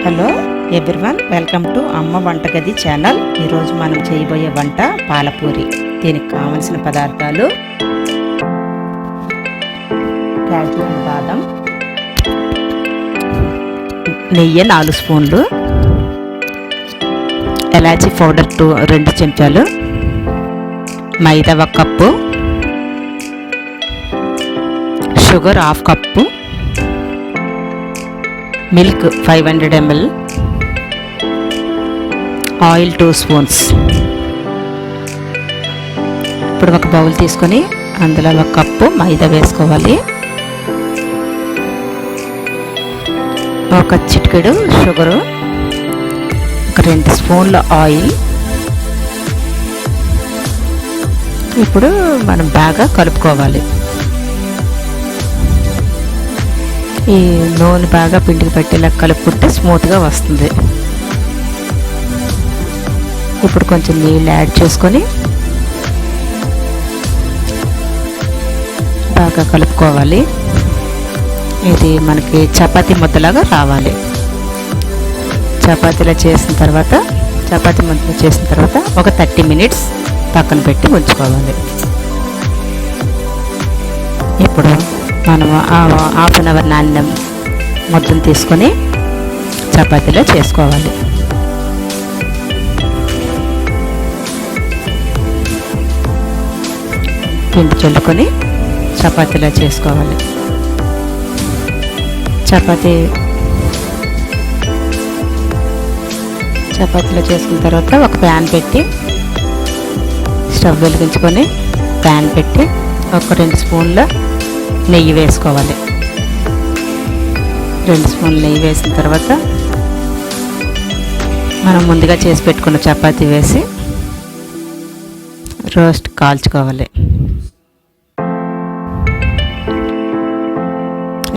Hello everyone, welcome to అమ్మ వంటగది channel. ఈరోజు మనం చేయబోయే వంట పాలపూరి. దీనికి కావలసిన పదార్థాలు: కాజు అండ్ బాదం, నెయ్యి 4 స్పూన్లు, ఎలాచీ పౌడర్ 2 చెంచాలు, మైదా 1 cup, sugar 1/2 cup, milk 500 ml, oil 2 spoons. ఇప్పుడు ఒక బౌల్ తీసుకొని అందులో 1 కప్పు మైదా వేసుకోవాలి, ఒక చిటికెడు షుగరు, ఒక 2 స్పూన్ల ఆయిల్. ఇప్పుడు మనం బాగా కలుపుకోవాలి. ఈ నూనె బాగా పిండికి పట్టేలా కలుపుకుంటే స్మూత్గా వస్తుంది. ఇప్పుడు కొంచెం నీళ్ళు యాడ్ చేసుకొని బాగా కలుపుకోవాలి. ఇది మనకి చపాతీ ముద్దలాగా రావాలి. చపాతీ ముద్దలు చేసిన తర్వాత ఒక 30 మినిట్స్ పక్కన పెట్టి ఉంచుకోవాలి. ఇప్పుడు మనం 1/2 అవర్ నానిన ముద్దను తీసుకొని చపాతీలో చేసుకోవాలి. పిండి చల్లుకొని చపాతీలో చేసుకోవాలి. చపాతీలో చేసుకున్న తర్వాత ఒక ప్యాన్ పెట్టి స్టవ్ వెలిగించుకొని ప్యాన్ పెట్టి ఒక 2 స్పూన్ల నెయ్యి వేసుకోవాలి. 2 స్పూన్లు నెయ్యి వేసిన తర్వాత మనం ముందుగా చేసి పెట్టుకున్న చపాతీ వేసి రోస్ట్ కాల్చుకోవాలి.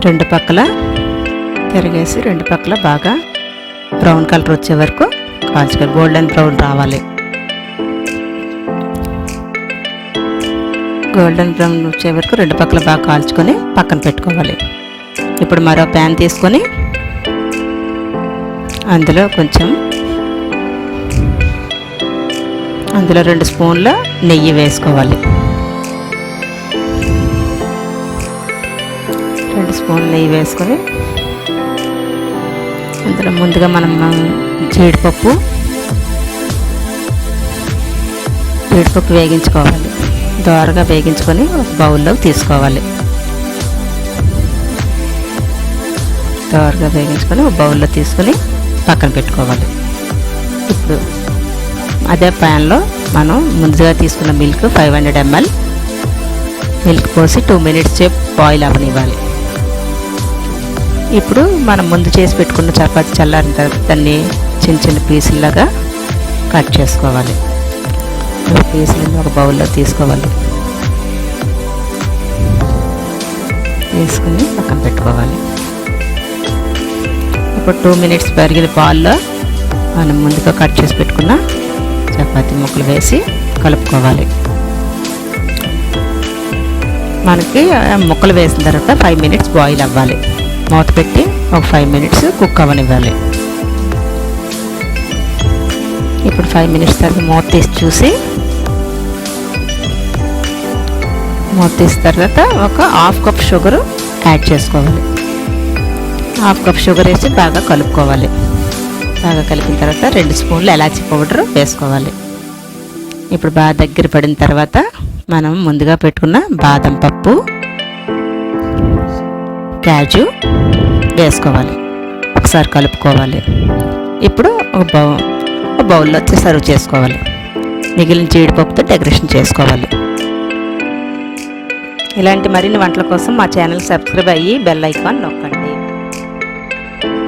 2 పక్కల తిరిగేసి 2 పక్కల బాగా బ్రౌన్ కలర్ వచ్చే వరకు కాల్చుకోవాలి. గోల్డెన్ బ్రౌన్ రావాలి. గోల్డెన్ బ్రౌన్ వచ్చే వరకు 2 పక్కల బాగా కాల్చుకొని పక్కన పెట్టుకోవాలి. ఇప్పుడు మరో ప్యాన్ తీసుకొని అందులో 2 స్పూన్ల నెయ్యి వేసుకోవాలి. 2 స్పూన్ల నెయ్యి వేసుకొని అందులో ముందుగా మనం జీడిపప్పు వేగించుకోవాలి. దోరగా వేగించుకొని ఒక బౌల్లోకి తీసుకోవాలి. తీసుకొని పక్కన పెట్టుకోవాలి. ఇప్పుడు అదే ప్యాన్లో మనం ముందుగా తీసుకున్న మిల్క్ 500 ml మిల్క్ పోసి 2 మినిట్స్ బాయిల్ అవ్వనివ్వాలి. ఇప్పుడు మనం ముందు చేసి పెట్టుకున్న చపాతీ చల్లారిన తర్వాత దాన్ని చిన్న పీసుల్లాగా కట్ చేసుకోవాలి. పీసులను ఒక బౌల్లో తీసుకోవాలి. తీసుకుని పక్కన పెట్టుకోవాలి. ఇప్పుడు 2 మినిట్స్ పెరిగిన పాల్లో మనం ముందుగా కట్ చేసి పెట్టుకున్న చపాతీ ముక్కలు వేసి కలుపుకోవాలి. మనకి ముక్కలు వేసిన తర్వాత 5 మినిట్స్ బాయిల్ అవ్వాలి. మూత పెట్టి ఒక 5 మినిట్స్ కుక్ అవ్వనివ్వాలి. ఇప్పుడు 5 మినిట్స్ తర్వాత మూత తీసిన తర్వాత ఒక 1/2 కప్ షుగర్ యాడ్ చేసుకోవాలి. 1/2 కప్ షుగర్ వేసి బాగా కలుపుకోవాలి. బాగా కలిపిన తర్వాత 2 స్పూన్లు ఎలాచీ పౌడర్ వేసుకోవాలి. ఇప్పుడు బాగా దగ్గర పడిన తర్వాత మనం ముందుగా పెట్టుకున్న బాదం పప్పు, కాజు వేసుకోవాలి. ఒకసారి కలుపుకోవాలి. ఇప్పుడు ఒక బౌల్లో సర్వ్ చేసుకోవాలి. మిగిలిన జీడిపప్పుతో డెకరేషన్ చేసుకోవాలి. ఇలాంటి మరిన్ని వంటల కోసం మా ఛానల్ సబ్స్క్రైబ్ అయ్యి బెల్ ఐకాన్ నొక్కండి.